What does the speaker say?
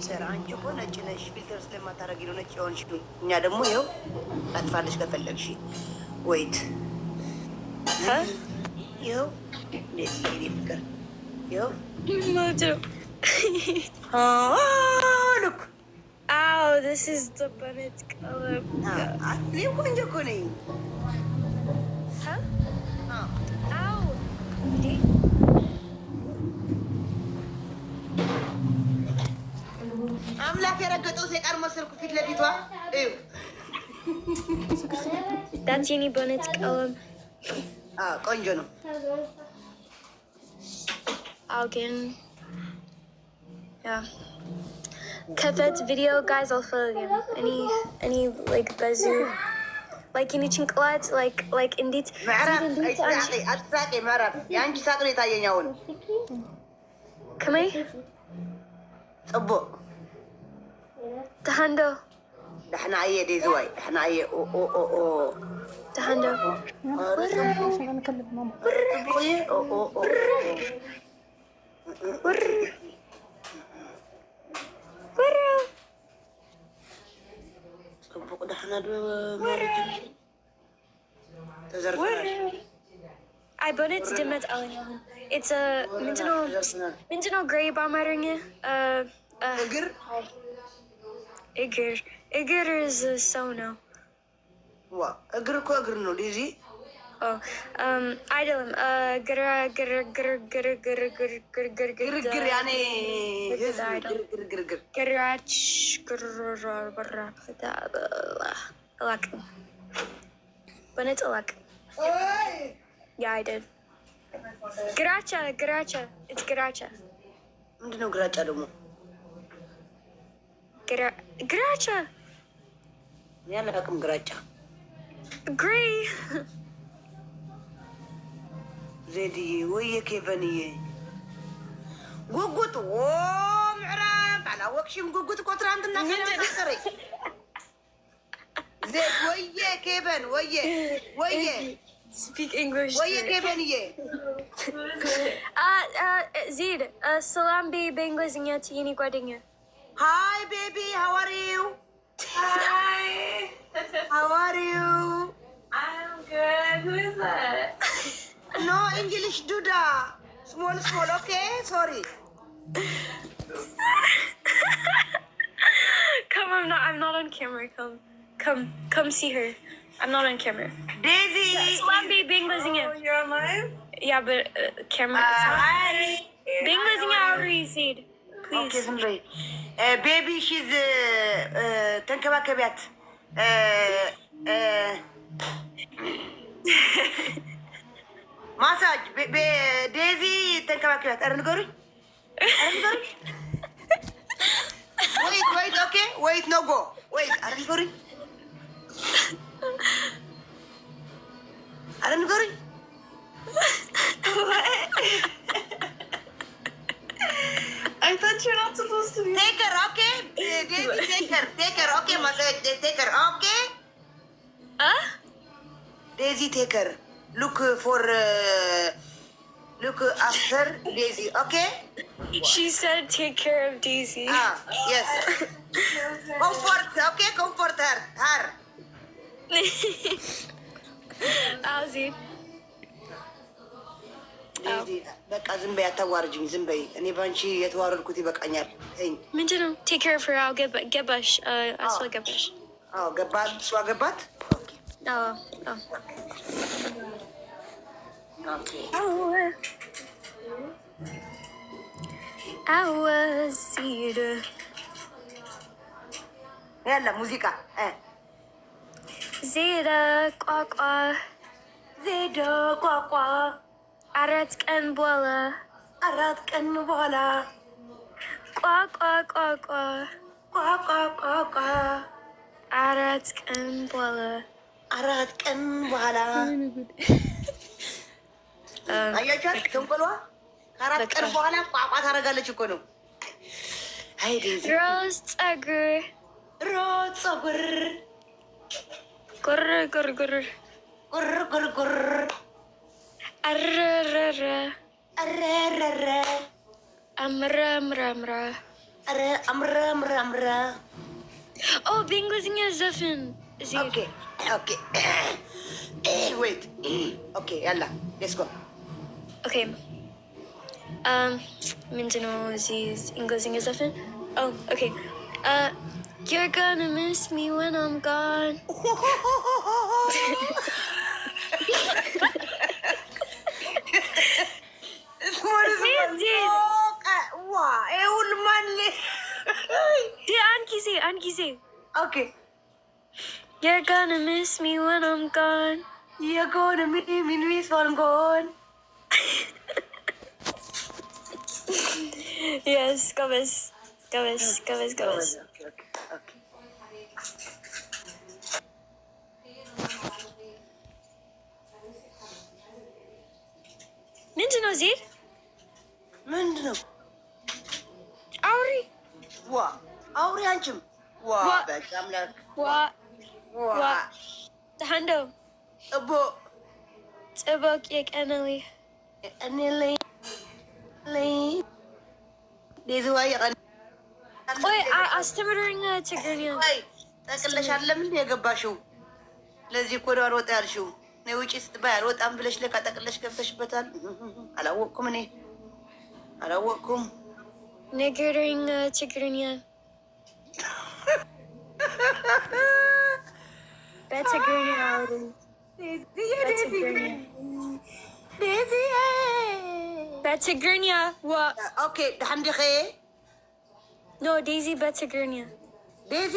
ፊልተር አንቺ እኮ ነጭ ነሽ። ፊልተር ስለማታረጊ ነው ነጭ የሆንሽ። እኛ ደግሞ ይኸው አጥፋልሽ ከፈለግሽ ወይት ይኸው እንደዚህ የኔ ፍቅር ይኸው ልክ Oh, this is the bonnet color. እኔ ቆንጆ እኮ ነኝ። Ow. አምላክ የረገጠው ሰይጣን መሰልኩ ፊት ለፊቷ። That's any bonnet color. ቆንጆ ነው። Again. Yeah. Kefet's video, guys, I'll fill again. Any like bazoo, like any chinklats, like indeed. Exactly, Marab. Yanji sakri tayo nyaon. Come here. Abo. Tahando. Dahna aye dezuai. Dahna aye oh. Tahando. I bought it to Dimet Alinahan. It's a Minjino Grey Bombernya. Igir is a sono. What? Agir no, Dizzy? Oh, I don't When it's a luck. Yeah, I did. Gracha. It's Gracha. No Gracha. Gracha. Yeah, like Gracha. Gray. زيدي ويا كيفانية قوقوت ومعرف على وكشم قوقوت كوتر عندنا خير تخسري زيد ويا كيفان ويا Speak English. ويا كيفانية زيد salam بإنجليزية تيجي قادينيا. Hi baby, how are you? Hi. How are you? I'm good. Who is that? No English, Duda. Small, okay? Sorry. Come, I'm not on camera. Come see her. I'm not on camera. Daisy. Slambi Binglazinga. Oh, you're on live? Yeah, but camera. Hi. Binglazinga already said. Please. Okay, Zumbi. Baby, she's تنكبكبت. ማሳጅ ዴዚ ተንከባከባት። ኧረ ንገሩኝ። ወይት ኦኬ ወይት ኖ ጎ ወይት። ኧረ ንገሩኝ። I thought you're not supposed to be. Take her, okay? Daisy, take her, okay? Massage, take her, okay? Daisy, take her. Look after Daisy, okay? She said take care of Daisy. Yes. Comfort, okay? Comfort her. Ozzy. Daisy, በቃ ዝም በይ አታዋርጅኝ፣ ዝም በይ። እኔ ባንቺ የተዋረድኩት ይበቃኛል። ምንድን ነው? take care of her. I'll ገባሽ እሷ ገባሽ። ገባት፣ እሷ ገባት። ያለ ሙዚቃ ዜዳ ቋቋ አራት ቀን በኋላ ቋቋ አራት ቀን በኋላ አያቻት ተንቆሏ ከአራት ቀን በኋላ ቋቋ ታደርጋለች እኮ ነው። አይ ዴዚ ሮዝ ፀጉር ጉር አረረረ አምራ ኧረ አምራ Oh, በእንግሊዝኛ ዘፈን እዚህ ኦኬ ዌይት ኦኬ ያላ ሌትስ ጎ ኦኬ ምንድን ነው እዚህ እንግሊዝኛ ዘፈን? Oh, okay. You're gonna miss me when I'm gone. አንድ ጊዜ ኦኬ You're gonna miss me when I'm gone. You're gonna miss me when I'm gone. Yes, ጎበዝ. ኦኬ ምንድን ነው ዜድ? ምንድን ነው? አውሪ አውሪ አንቺም ዋ በቃ አምላክ ዋ ተሐንዶ እቦ ጽቡቅ የቀነዊ እኔ ላይ ዴዚ ዋይ ቆይ አስተምረኝ ትግርኛ። ቆይ ጠቅለሽ አይደለም እንዴ የገባሽው? ለዚህ እኮ ነው አልወጣ ያልሽው። እኔ ውጪ ስትባይ አልወጣም ብለሽ ለካ ጠቅለሽ ገብተሽበታል። አላወቅኩም ንገረኝ ትግርኛ። በትግርኛ አውሪ። በትግርኛ ኦኬ ዳሕንዲኸ ኖ ዴዚ በትግርኛ ዴዚ